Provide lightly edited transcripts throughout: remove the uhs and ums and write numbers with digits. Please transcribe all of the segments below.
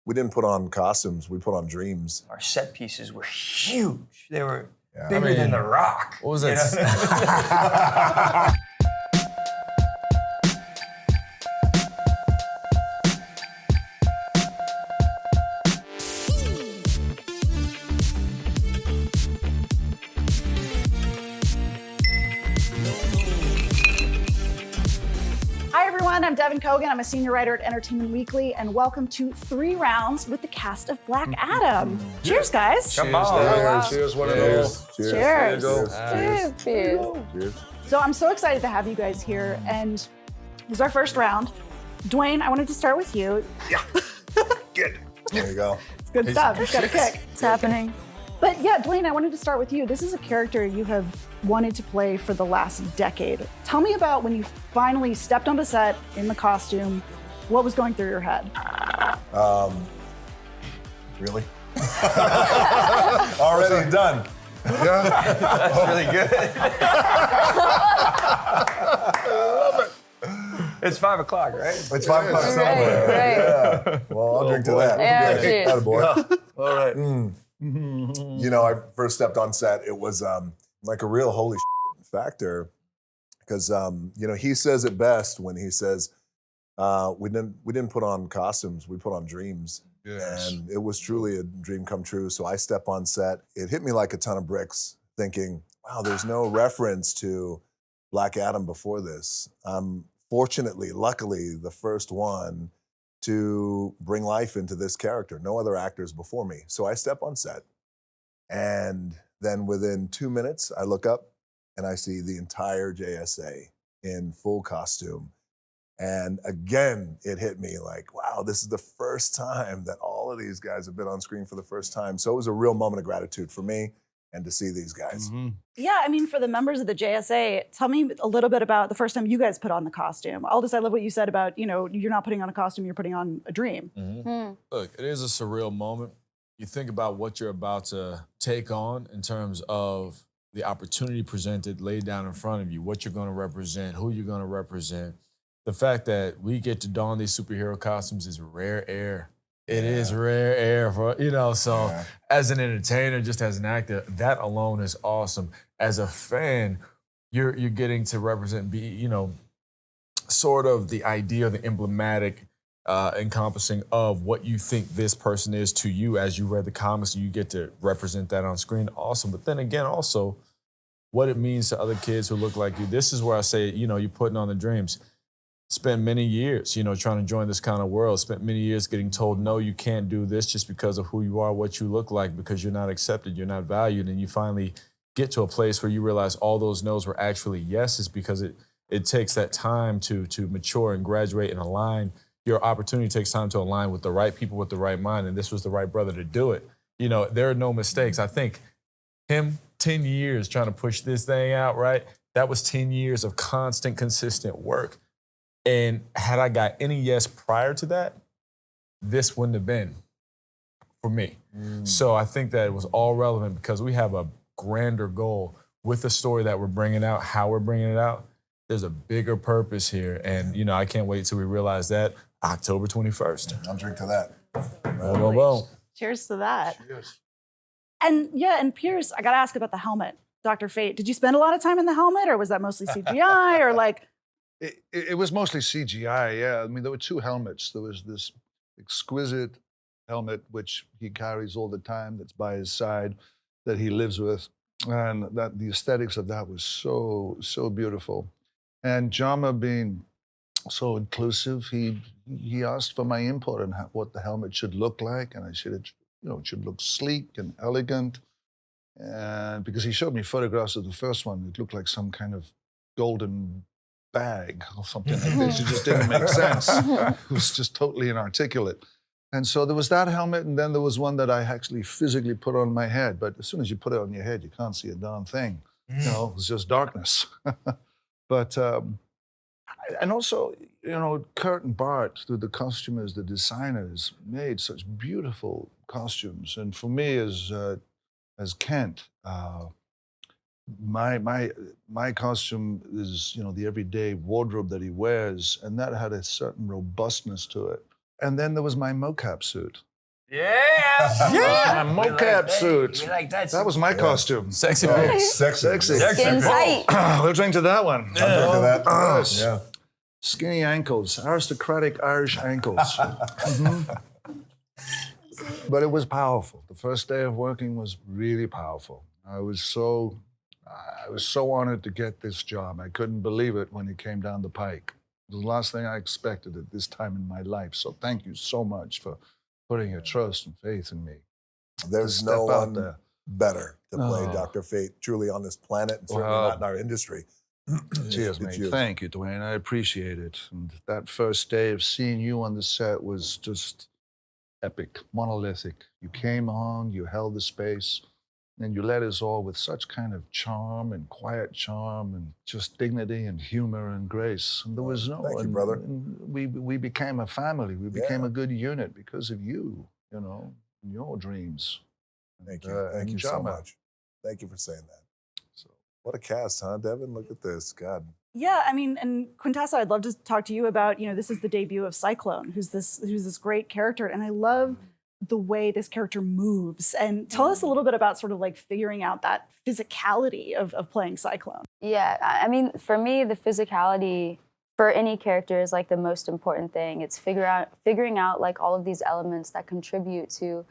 We didn't put on costumes, we put on dreams. Our set pieces were huge. They were Yeah. bigger than The Rock. What was you that? know? Hi everyone, I'm Devin Kogan. I'm a senior writer at Entertainment Weekly, and welcome to 3 Rounds with the cast of Black Adam. Cheers, guys. Come on. Cheers, cheers, one and all. Cheers. Cheers. Cheers. Cheers. So I'm so excited to have you guys here, and this is our first round. Dwayne, I wanted to start with you. Yeah. Good. There you go. It's good stuff. It's got a kick. It's happening. But yeah, Dwayne, I wanted to start with you. This is a character you have wanted to play for the last decade. Tell me about when you finally stepped on the set in the costume. What was going through your head? Really? Already done. That's really good. It's 5 o'clock, right? It's 5 o'clock somewhere. Right. Yeah. Well, I'll drink to that. Yeah, Okay. cheers. Attaboy. All right. You know, I first stepped on set, it was like a real holy factor because, you know, he says it best when he says, we didn't put on costumes, we put on dreams. Yes. And it was truly a dream come true. So I step on set. It hit me like a ton of bricks thinking, wow, there's no reference to Black Adam before this. I'm fortunately, luckily, the first one to bring life into this character. No other actors before me. So I step on set, and then within 2 minutes, I look up and I see the entire JSA in full costume. And again, it hit me like, wow, this is the first time that all of these guys have been on screen for the first time. So it was a real moment of gratitude for me and to see these guys. Yeah, I mean, for the members of the JSA, tell me a little bit about the first time you guys put on the costume. Aldous, I love what you said about, you know, you're not putting on a costume, you're putting on a dream. Look, it is a surreal moment. You think about what you're about to take on in terms of the opportunity presented, laid down in front of you, what you're going to represent, who you're going to represent. The fact that we get to don these superhero costumes is rare air. It is rare air for, you know, so as an entertainer, just as an actor, that alone is awesome. As a fan, you're getting to represent, you know, sort of the idea, the emblematic encompassing of what you think this person is to you as you read the comics and you get to represent that on screen. Awesome. But then again, also what it means to other kids who look like you. This is where I say, you know, you're putting on the dreams. Spent many years, you know, trying to join this kind of world. Spent many years getting told, no, you can't do this just because of who you are, what you look like, because you're not accepted, you're not valued. And you finally get to a place where you realize all those no's were actually yeses because it takes that time to mature and graduate and align. Your opportunity takes time to align with the right people with the right mind. And this was the right brother to do it. You know, there are no mistakes. I think him 10 years trying to push this thing out, right? That was 10 years of constant, consistent work. And had I got any yes prior to that, this wouldn't have been for me. So I think that it was all relevant because we have a grander goal with the story that we're bringing out, how we're bringing it out. There's a bigger purpose here. And, you know, I can't wait till we realize that October 21st. I'll drink to that. Boom, boom, boom. Cheers to that. Cheers. And yeah, and Pierce, I gotta ask about the helmet. Dr. Fate, did you spend a lot of time in the helmet or was that mostly CGI or like? It was mostly CGI, yeah. I mean, there were 2 helmets. There was this exquisite helmet, which he carries all the time, that's by his side, that he lives with. And that the aesthetics of that was so, so beautiful. And Jama being so inclusive, he asked for my input on what the helmet should look like. And I said, it should look sleek and elegant. And because he showed me photographs of the first one, it looked like some kind of golden bag or something like this. It just didn't make sense. It was just totally inarticulate. And so there was that helmet, and then there was one that I actually physically put on my head. But as soon as you put it on your head, you can't see a darn thing. You know, it's just darkness. But, and also, you know, Kurt and Bart, the costumers, the designers, made such beautiful costumes. And for me as Kent, my costume is, you know, the everyday wardrobe that he wears, and that had a certain robustness to it. And then there was my mocap suit. Yeah. A mocap suit. We like that. That was my costume. Sexy Oh, bitch. sexy. Skin tight. We'll drink to that one. Look at that. Yes. Yeah. Skinny ankles, aristocratic Irish ankles. Mhm. But it was powerful. The first day of working was really powerful. I was so honored to get this job. I couldn't believe it when it came down the pike. It was the last thing I expected at this time in my life. So thank you so much for putting your trust and faith in me. There's Step no out one there. better to play Oh. Dr. Fate truly on this planet, and certainly Well, not in our industry. Cheers, It's mate. you. Thank you, Dwayne. I appreciate it. And that first day of seeing you on the set was just epic, monolithic. You came on, you held the space, and you led us all with such kind of charm and quiet charm and just dignity and humor and grace. And there was no. Thank you, and- brother. and we became a family. We became Yeah. a good unit because of you, and your dreams. Thank And, you. Thank and you so Jama. much. Thank you for saying that. So, What a cast, huh, Devin? Look at this. God. Yeah, I mean, and Quintessa, I'd love to talk to you about, this is the debut of Cyclone, who's this great character, and I love the way this character moves. And tell us a little bit about sort of like figuring out that physicality of playing Cyclone. Yeah, I mean, for me, the physicality for any character is like the most important thing. It's figuring out like all of these elements that contribute to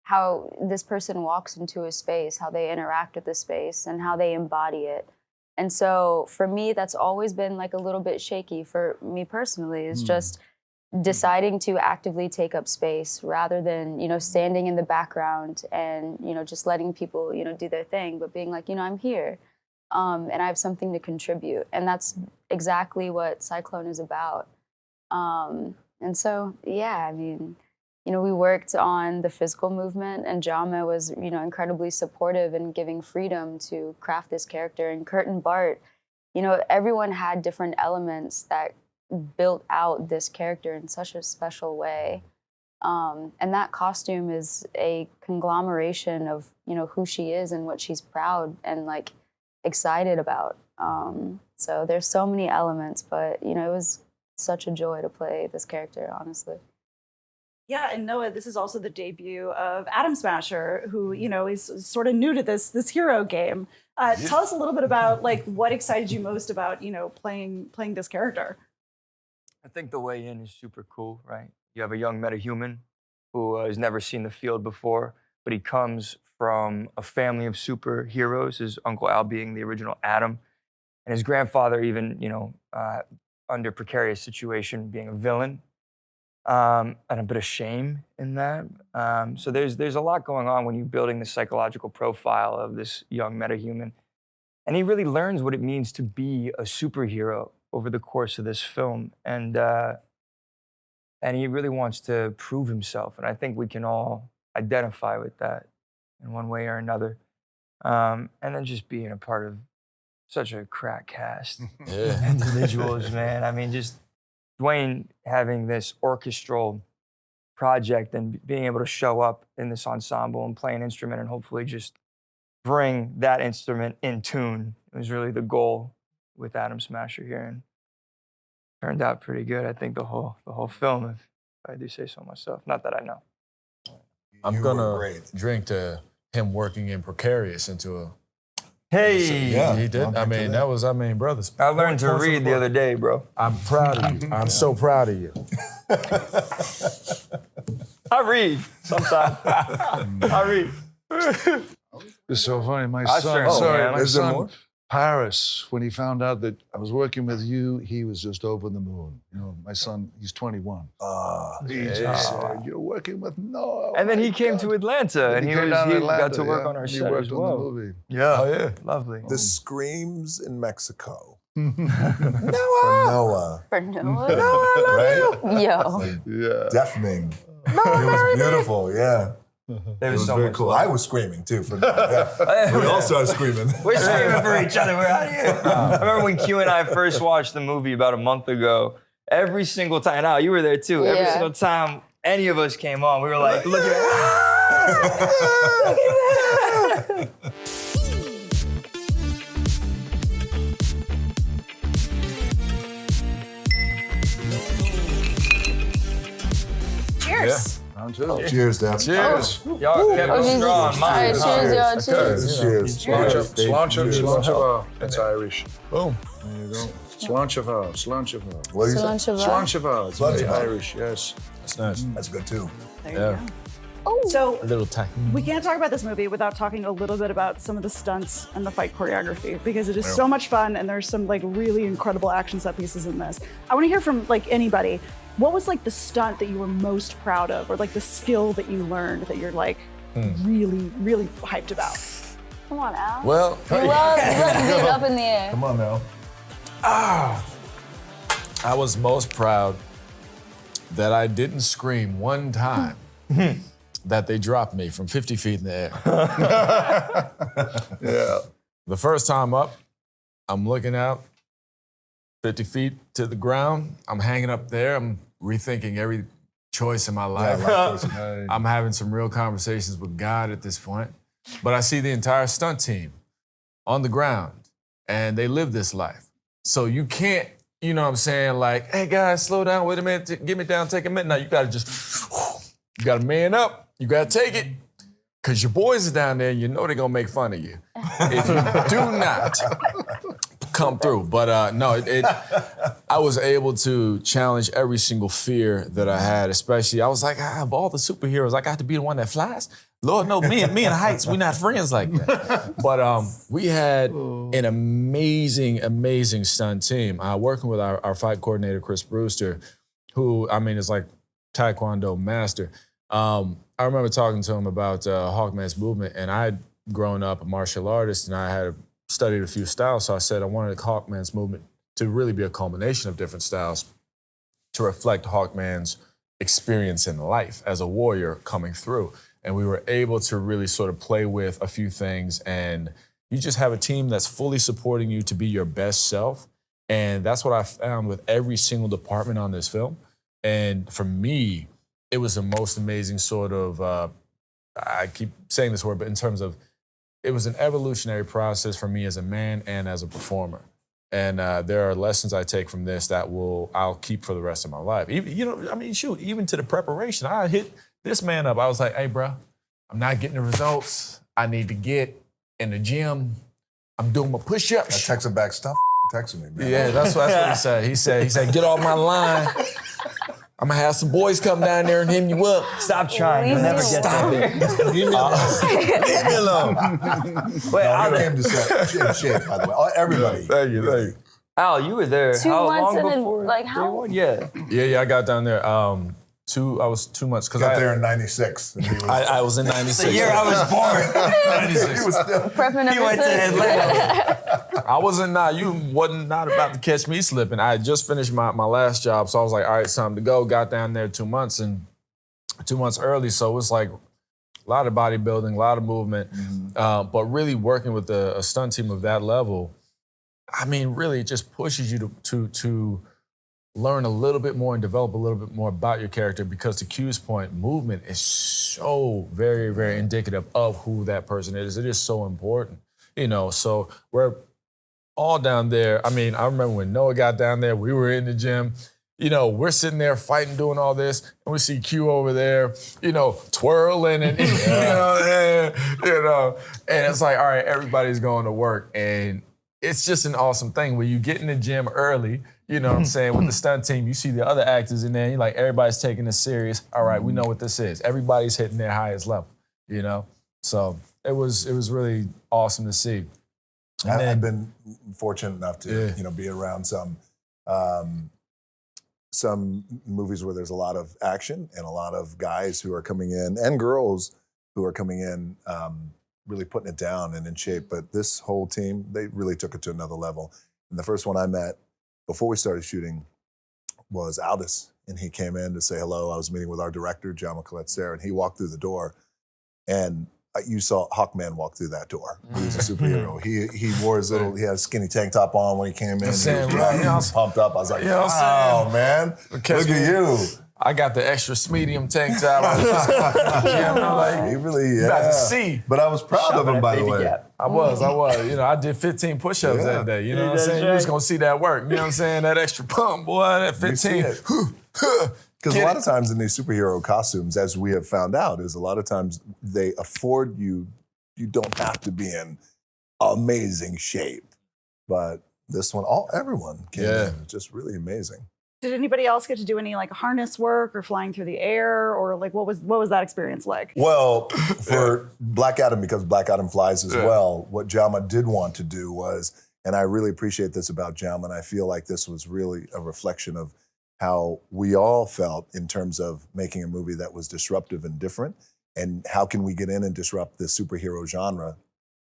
how this person walks into a space, how they interact with the space, and how they embody it. And so for me, that's always been like a little bit shaky for me personally, is just deciding to actively take up space rather than, standing in the background and, just letting people, do their thing, but being like, I'm here and I have something to contribute. And that's exactly what Cyclone is about. And so, yeah, I mean, we worked on the physical movement, and Jama was, incredibly supportive and giving freedom to craft this character. And Kurt and Bart, everyone had different elements that built out this character in such a special way. And that costume is a conglomeration of, who she is and what she's proud and like excited about. So there's so many elements, but, it was such a joy to play this character, honestly. Yeah, and Noah, this is also the debut of Atom Smasher, who is sort of new to this hero game. Tell us a little bit about like what excited you most about playing this character. I think the way in is super cool, right? You have a young metahuman who has never seen the field before, but he comes from a family of superheroes, his Uncle Al being the original Atom, and his grandfather even, under precarious situation, being a villain. And a bit of shame in that. So there's a lot going on when you're building the psychological profile of this young metahuman. And he really learns what it means to be a superhero over the course of this film. And he really wants to prove himself. And I think we can all identify with that in one way or another. And then just being a part of such a crack cast. Yeah. Individuals, man. I mean, just Dwayne having this orchestral project and being able to show up in this ensemble and play an instrument and hopefully just bring that instrument in tune was really the goal with Atom Smasher here, and turned out pretty good. I think the whole film, if I do say so myself. Not that I know. I'm You were gonna great. drink to him working in Precarious into a. Hey, Yeah. He did. I'll drink to that. That was, brothers. I learned to read the other day, bro. I'm proud of you. I'm so proud of you. I read sometimes. I read. it's so funny. My I son, certainly sorry, am. my Is there son, more? Paris, when he found out that I was working with you, he was just over the moon. My son, he's 21. He just said, "You're working with Noah." And then my he came God." to Atlanta, and he came was down to he got Atlanta, to work yeah. on our He set worked as on well. the movie. Yeah. Oh yeah. Lovely. The screams in Mexico. yeah. For Noah. For Noah? Right? Yo. Deafening. It was beautiful, yeah. There It was was so very much cool. love. I was screaming too for Noah. Yeah. We all started screaming. We're screaming for each other. We're out here. I remember when Q and I first watched the movie about a month ago. Every single time, now you were there too. Every Yeah. single time any of us came on, we were like, look at Cheers. Yeah. Round two. Cheers, Deb. Cheers. Y'all kept Oh, it Jesus. strong. All right, cheers, y'all. Cheers. Cheers. Sláinte. That's Irish. Boom. There you go. Sláinte. What do you say? Cilantro. It's very Sláinte. Irish, yes. That's nice. That's good too. There you Yeah. go. Oh, So A little tacky. we can't talk about this movie without talking a little bit about some of the stunts and the fight choreography because it is so much fun and there's some like really incredible action set pieces in this. I want to hear from like anybody. What was like the stunt that you were most proud of, or like the skill that you learned that you're like really, really hyped about? come on, Al. Well, You love to be up in the air. Come on now. I was most proud that I didn't scream one time that they dropped me from 50 feet in the air. Yeah. The first time up, I'm looking out 50 feet to the ground. I'm hanging up there. I'm rethinking every choice in my life. I'm having some real conversations with God at this point. But I see the entire stunt team on the ground and they live this life. So you can't, you know what I'm saying, like, hey guys, slow down, wait a minute, get me down, take a minute. Now you gotta just, you gotta man up, you gotta take it. Cause your boys are down there, you know they're gonna make fun of you. If you do not come through. But no, I was able to challenge every single fear that I had, especially, I was like, of all the superheroes, I got to be the one that flies. Lord, no, me and Heights, we're not friends like that. But we had an amazing stunt team. Working with our fight coordinator, Chris Brewster, who, I mean, is like Taekwondo master. I remember talking to him about Hawkman's movement, and I had grown up a martial artist, and I had studied a few styles, so I said I wanted Hawkman's movement to really be a culmination of different styles to reflect Hawkman's experience in life as a warrior coming through. And we were able to really sort of play with a few things, and you just have a team that's fully supporting you to be your best self. And that's what I found with every single department on this film. And for me, it was the most amazing sort of, I keep saying this word, but in terms of, it was an evolutionary process for me as a man and as a performer. And there are lessons I take from this that I'll keep for the rest of my life. Even, you know, I mean, shoot, even to the preparation, I hit this man up. I was like, hey, bro, I'm not getting the results I need to get in the gym. I'm doing my push-ups. I texted back, stop texting me, man. Yeah, that's what he said. He said, get off my line. I'm gonna have some boys come down there and hit you up. Stop trying. You'll never get there. Leave me alone. Leave me alone. Wait, I came to set shape, by the way. Everybody. Thank you. Al, you were there 2 how months long in before? like day how? one? Yeah. Yeah, I got down there. I was 2 months because Got there in 96. And he was, I was in 96. The year I was born. 96. he was still, Prepping He went to ever since. Atlanta. I wasn't you wasn't not about to catch me slipping. I had just finished my last job, so I was like, all right, it's time to go. Got down there 2 months, and 2 months early, so it was like a lot of bodybuilding, a lot of movement, but really working with a stunt team of that level, I mean, really it just pushes you to learn a little bit more and develop a little bit more about your character, because to Q's point, movement is so very, very indicative of who that person is. It is so important, you know, so we're all down there. I mean, I remember when Noah got down there, we were in the gym, you know, we're sitting there fighting, doing all this, and we see Q over there, you know, twirling and, you know, and it's like, all right, everybody's going to work. And it's just an awesome thing when you get in the gym early, you know what I'm saying, with the stunt team, you see the other actors in there, you're like, everybody's taking this serious. All right, we know what this is. Everybody's hitting their highest level, you know? So it was really awesome to see. And I've been fortunate enough to, you know, be around some movies where there's a lot of action and a lot of guys who are coming in and girls who are coming in really putting it down and in shape. But this whole team, they really took it to another level. And the first one I met before we started shooting was Aldous. And he came in to say hello. I was meeting with our director, John Colette-Serra, and he walked through the door. And you saw Hawkman walk through that door. He was a superhero. He wore his little, he had a skinny tank top on when he came in. He was pumped up. I was like, wow, man, look at you. I got the extra medium tank top. He really, about to see. But I was proud of him, by the way. I was. You know, I did 15 push-ups that day. You know what I'm saying? You was gonna see that work. You know what I'm saying? That extra pump, boy, that 15. Because a lot of times in these superhero costumes, as we have found out, is a lot of times they afford you don't have to be in amazing shape. But this one, everyone came in. It's just really amazing. Did anybody else get to do any like harness work or flying through the air, or like what was that experience like? Well, for Black Adam, because Black Adam flies as well, what Jama did want to do was, and I really appreciate this about Jama, and I feel like this was really a reflection of how we all felt in terms of making a movie that was disruptive and different, and how can we get in and disrupt the superhero genre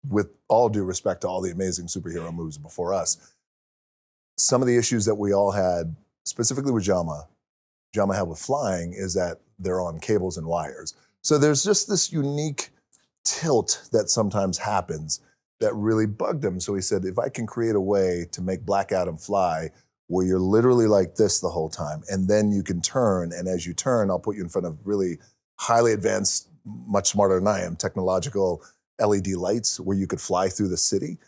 with all due respect to all the amazing superhero movies before us. Some of the issues that we all had, specifically with Jama had with flying, is that they're on cables and wires. So there's just this unique tilt that sometimes happens that really bugged him. So he said, if I can create a way to make Black Adam fly where you're literally like this the whole time, and then you can turn, and as you turn, I'll put you in front of really highly advanced, much smarter than I am, technological LED lights where you could fly through the city.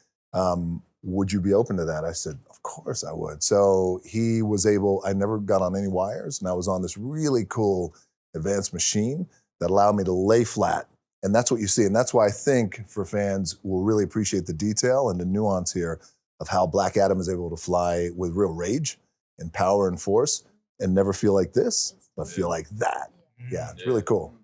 Would you be open to that? I said, of course I would. So he was able, I never got on any wires, and I was on this really cool advanced machine that allowed me to lay flat. And that's what you see. And that's why I think for fans will really appreciate the detail and the nuance here of how Black Adam is able to fly with real rage and power and force and never feel like this, but feel like that. Yeah, it's really cool.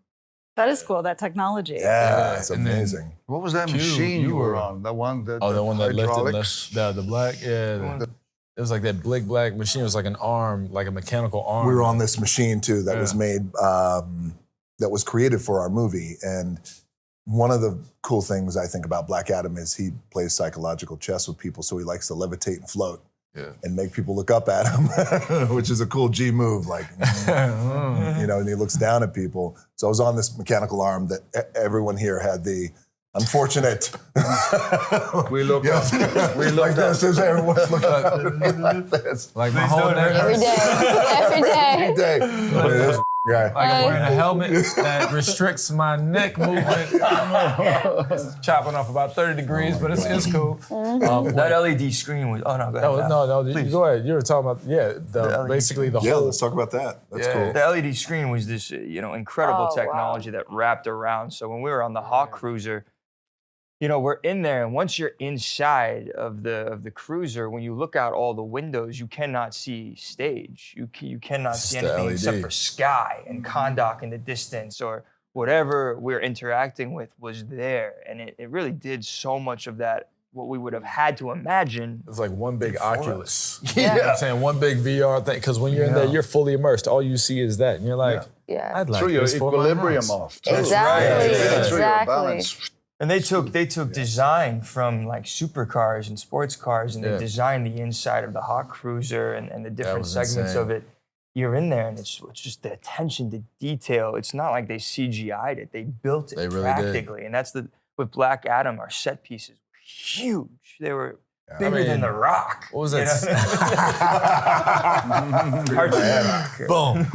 That is cool, that technology. Yeah, it's and then- amazing. What was that Q, machine you you were were- on? The one that Oh, the one that hydraulics? lifted the black, it was like that big black machine. It was like an arm, like a mechanical arm. We were on this machine too that was Yeah. made, that was created for our movie. And one of the cool things I think about Black Adam is he plays psychological chess with people, so he likes to levitate and float and make people look up at him, which is a cool G move, like, you know, and he looks down at people. So I was on this mechanical arm that everyone here had the unfortunate. We looked Yeah. up. We like looked up. this, everyone's looking up at me like this. Like my whole neck. Every day. Every Every day. day. Look at this guy. Like I'm wearing a helmet that restricts my neck movement. It's chopping off about 30 degrees, but it's cool. That LED screen was. Oh no, go ahead. No, Please. you go ahead. You were talking about LED basically the Yeah, whole. let's talk about that. That's Yeah. cool. The LED screen was this, incredible Oh, wow. technology that wrapped around. So when we were on the Hawk Cruiser, we're in there, and once you're inside of the cruiser, when you look out all the windows, you cannot see stage. You cannot It's see the anything except LED. for sky and Kondak in the distance, or whatever we're interacting with was there, and it really did so much of that. What we would have had to imagine. It's like one big Before Oculus. Yeah. You know what I'm saying? One big VR thing. Because when you're in there, you're fully immersed. All you see is that. And you're like, Yeah. I'd like Threw your this for my equilibrium house. off. too. Exactly, Yeah, threw your exactly. balance. And they took design from like supercars and sports cars, and they Yeah. designed the inside of the Hawk Cruiser and the different was segments insane. of it. You're in there, and it's just the attention to detail. It's not like they CGI'd it; they built it They really did. practically. And that's with Black Adam. Our set pieces were huge. They were bigger mean, than The Rock. What was you that? know? Hard to Boom.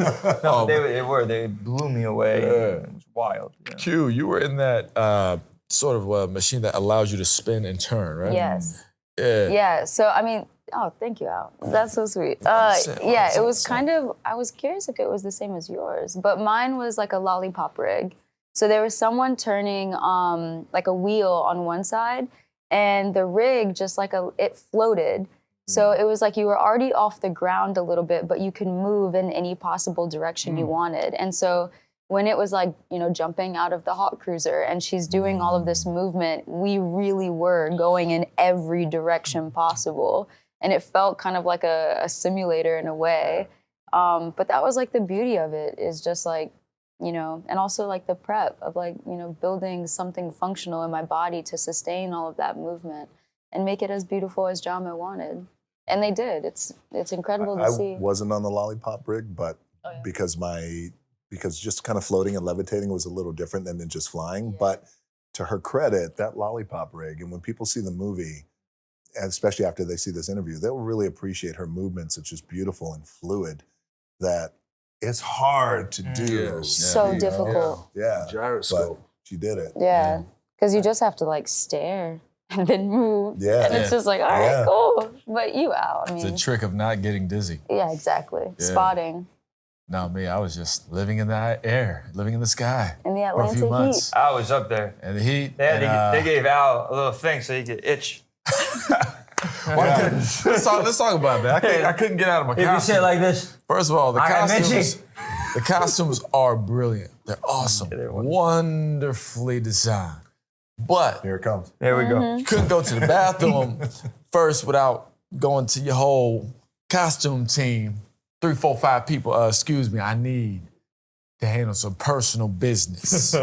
No, they blew me away. It was wild. Yeah. Q, you were in that sort of machine that allows you to spin and turn, right? Yes. Yeah. Yeah. So I mean, oh, thank you, Al. That's so sweet. Awesome, Yeah, it awesome, was awesome. kind of. I was curious if it was the same as yours, but mine was like a lollipop rig. So there was someone turning like a wheel on one side, and the rig just like it floated. So it was like you were already off the ground a little bit, but you can move in any possible direction you wanted. And so when it was like, jumping out of the Hawk Cruiser and she's doing all of this movement, we really were going in every direction possible. And it felt kind of like a simulator in a way. But that was like the beauty of it, is just like, and also like the prep of like, building something functional in my body to sustain all of that movement and make it as beautiful as Jama wanted. And they did. It's incredible to I see. wasn't on the lollipop rig, but because just kind of floating and levitating was a little different than just flying. But to her credit, that lollipop rig, and when people see the movie, and especially after they see this interview, they'll really appreciate her movements. It's just beautiful and fluid. That it's hard to do. So you know? difficult. Yeah, but Gyroscope. she did it. Yeah. Because you just have to like stare and then move. Yeah. And it's just like, all right, Yeah. cool. But you out. I It's mean, a trick of not getting dizzy. yeah, exactly. Yeah. Spotting. No, me, I was just living in the air, living in the sky In the for a few Atlantic months. I was up there. And the heat. They gave Al a little thing so he could itch. Let's talk about that. I couldn't get out of my If you costume. say it like this, First of all, the I am costumes are brilliant. They're awesome, they're wonderfully designed. But Here it comes. there we go. you couldn't go to the bathroom first without going to your whole costume team. 3, 4, 5 people. Excuse me, I need to handle some personal business.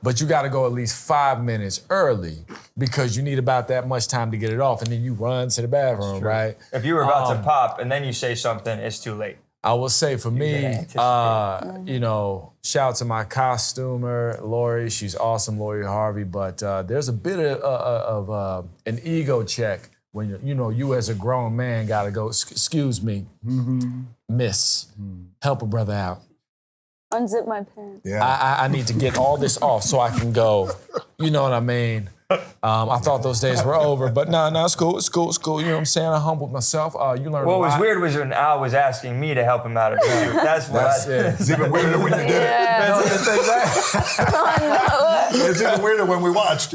But you got to go at least 5 minutes early because you need about that much time to get it off, and then you run to the bathroom, right? If you were about to pop and then you say something, it's too late. I will say for me, anticipate. you know, shout out to my costumer, Lori. She's awesome, Lori Harvey. But there's a bit of an ego check when you as a grown man got to go, excuse me, miss, help a brother out. Unzip my pants. Yeah. I need to get all this off so I can go. You know what I mean? I thought those days were over, but no, it's cool. It's cool. You know what I'm saying? I humbled myself. You learn a What was lot. weird was when Al was asking me to help him out of the suit. That's what That's I it. It's even weirder when you did it. Yeah. It's even weirder when we watched.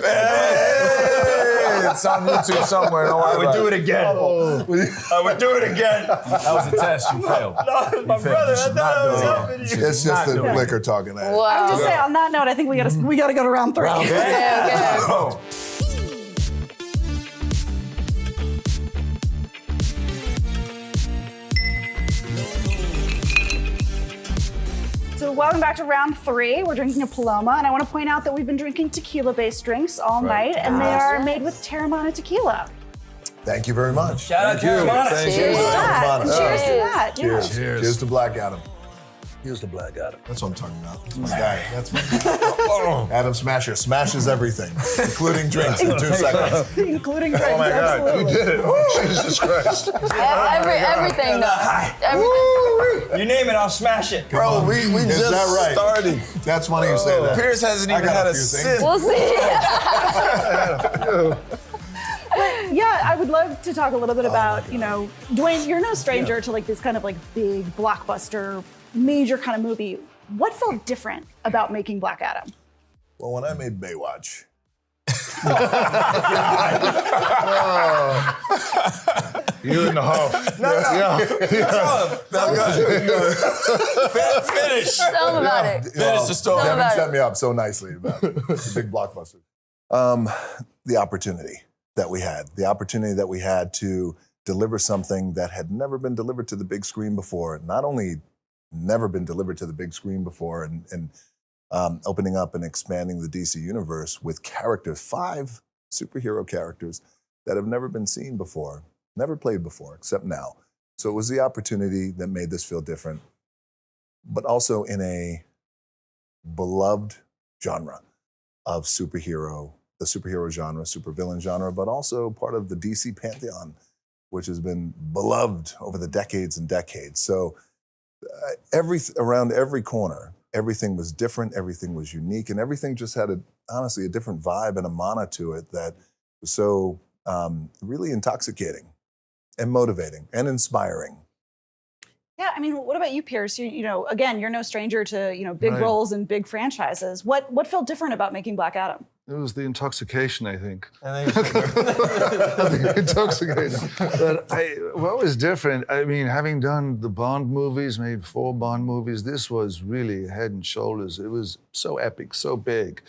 It's on YouTube somewhere. Don't I worry would about do it again. I would do it again. That was a test. You failed. No, my failed. brother, You I should thought not I was do it. helping You you. should It's just not the do it. liquor talking at it. Wow. I would just say on that note, I think we gotta go to round 3. Round three. Okay. So welcome back to round 3. We're drinking a Paloma, and I want to point out that we've been drinking tequila-based drinks all night, and they are made with Terramana tequila. Thank you very much. Shout out to Terramana. Thank Cheers. you. That, and Terramana. cheers to that. Yeah. Cheers. Cheers. Cheers to Black Adam. Here's the Black Adam. That's what I'm talking about. That's my guy. That's my Adam Smasher smashes everything, including drinks in 2 seconds. Including drinks, Oh my God, you absolutely. did it. Jesus Christ. Everything though. Everything. You name it, I'll smash it. Bro, we Is just that right? started. That's funny you say that. Pierce hasn't I even got had a a few sip. things. We'll see. Yeah, I would love to talk a little bit about, Dwayne, you're no stranger to like this kind of like big blockbuster, major kind of movie. What felt different about making Black Adam? Well, when I made Baywatch, You in the huff. Finish. Tell them about it. Finish the story. Tell Devin about set it. me up so nicely about it. It's a big blockbuster. The opportunity that we had to deliver something that had never been delivered to the big screen before. Not only never been delivered to the big screen before, and opening up and expanding the DC universe with characters, 5 superhero characters that have never been seen before, never played before, except now. So it was the opportunity that made this feel different, but also in a beloved genre of superhero, the superhero genre, supervillain genre, but also part of the DC pantheon, which has been beloved over the decades and decades. So around every corner, everything was different, everything was unique, and everything just had honestly a different vibe and a mana to it that was so really intoxicating and motivating and inspiring. Yeah, I mean, what about you, Pierce? Again, you're no stranger to big Right. roles and big franchises. What felt different about making Black Adam? It was the intoxication, I think. And then The intoxication. But what was different, I mean, having done the Bond movies, made 4 Bond movies, this was really head and shoulders. It was so epic, so big.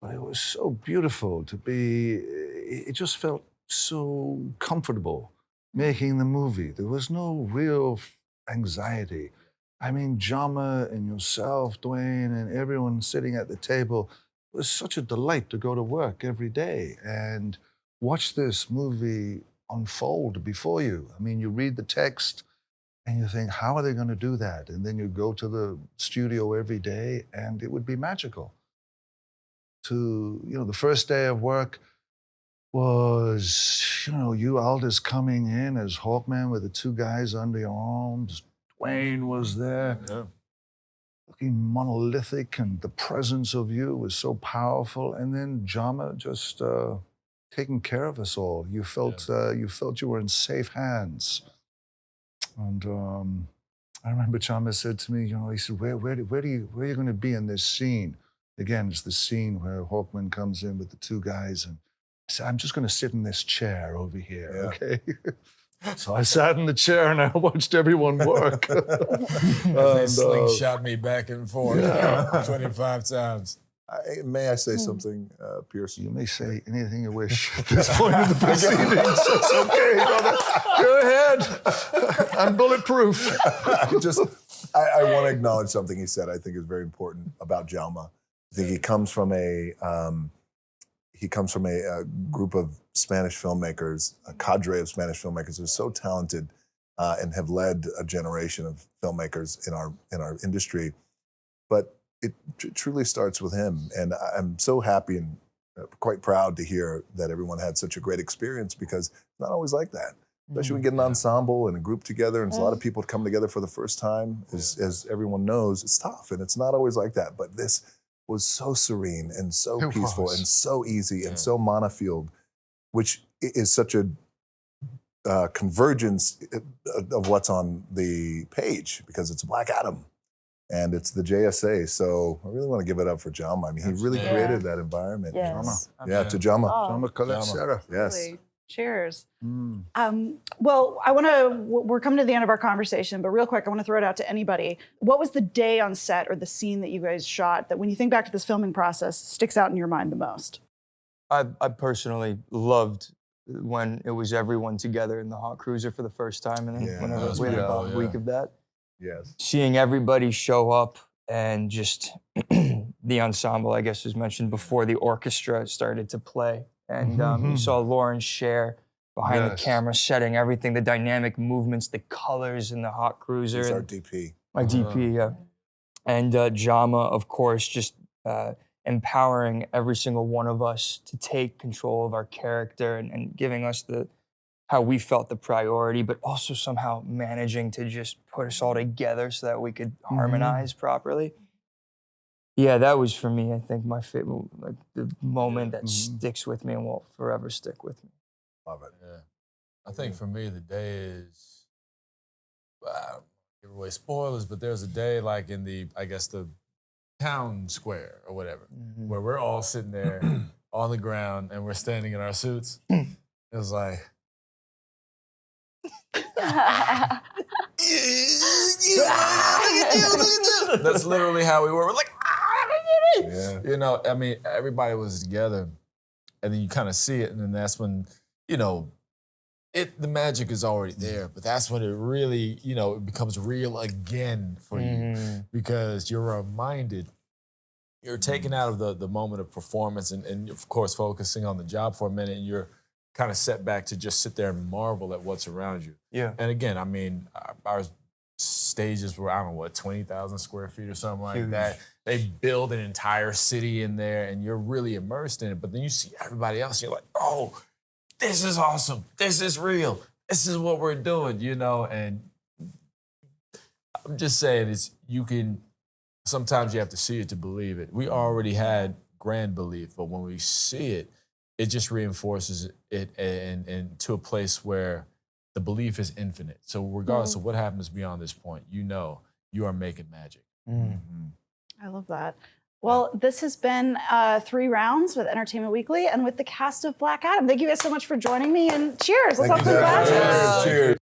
But it was so beautiful to be, it just felt so comfortable making the movie. There was no real anxiety. I mean, Jama and yourself, Dwayne, and everyone sitting at the table, it was such a delight to go to work every day and watch this movie unfold before you. I mean, you read the text and you think, how are they going to do that? And then you go to the studio every day and it would be magical. The first day of work was, you Aldous coming in as Hawkman with the 2 guys under your arms. Dwayne was there. Yeah. Looking monolithic, and the presence of you was so powerful. And then Jama just taking care of us all. You felt you were in safe hands. And I remember Chalmers said to me, he said, where are you going to be in this scene? Again, it's the scene where Hawkman comes in with the two guys, and I said, I'm just going to sit in this chair over here, okay? So I sat in the chair and I watched everyone work. They slingshot me back and forth 25 times. May I say something, Pierce? You may say anything you wish at this point in the proceedings. It's okay, brother. Go ahead. I'm bulletproof. I want to acknowledge something he said. I think is very important about Djalma. I think he comes from a group of Spanish filmmakers, a cadre of Spanish filmmakers who are so talented and have led a generation of filmmakers in our industry. But it truly starts with him, and I'm so happy and quite proud to hear that everyone had such a great experience, because it's not always like that. Especially when we get an ensemble and a group together, and a lot of people come together for the first time. As everyone knows, it's tough, and it's not always like that. But this was so serene and so peaceful and so easy and so monofield, which is such a convergence of what's on the page, because it's Black Adam. And it's the JSA, so I really want to give it up for Djalma. I mean, he really created that environment. Yes. Yeah, to Djalma. Djalma Colette Serra. Yes. Really. Cheers. Well, we're coming to the end of our conversation, but real quick, I want to throw it out to anybody. What was the day on set or the scene that you guys shot that, when you think back to this filming process, sticks out in your mind the most? I personally loved when it was everyone together in the Hawk Cruiser for the first time, and then whenever we had about a week of that. Yes. Seeing everybody show up, and just the ensemble, I guess, was mentioned before the orchestra started to play. And you saw Lauren Scher behind the camera, setting everything, the dynamic movements, the colors in the Hawk Cruiser. He's our DP. My DP, yeah. And Djalma, of course, just empowering every single one of us to take control of our character, and giving us how we felt the priority, but also somehow managing to just put us all together so that we could harmonize properly. Yeah, that was, for me, I think, my favorite, like the moment that sticks with me and will forever stick with me. Love it. Yeah. I think for me, the day is, I don't give away spoilers, but there's a day like in the town square or whatever, where we're all sitting there on the ground and we're standing in our suits. It was like, that's literally how we were. We're like, you know, I mean, everybody was together, and then you kind of see it, and then that's when, you know, the magic is already there, but that's when it really, you know, it becomes real again for you, because you're reminded, you're taken out of the moment of performance and of course focusing on the job for a minute, and you're kind of set back to just sit there and marvel at what's around you. Yeah. And again, I mean, our stages were, I don't know, 20,000 square feet or something like that. They build an entire city in there, and you're really immersed in it. But then you see everybody else, and you're like, oh, this is awesome. This is real. This is what we're doing, you know? And I'm just saying, sometimes you have to see it to believe it. We already had grand belief, but when we see it, it just reinforces it and to a place where the belief is infinite. So regardless of what happens beyond this point, you know you are making magic. I love that. Well, this has been 3 rounds with Entertainment Weekly and with the cast of Black Adam. Thank you guys so much for joining me, and cheers. Let's all Thank you, congratulate. Cheers.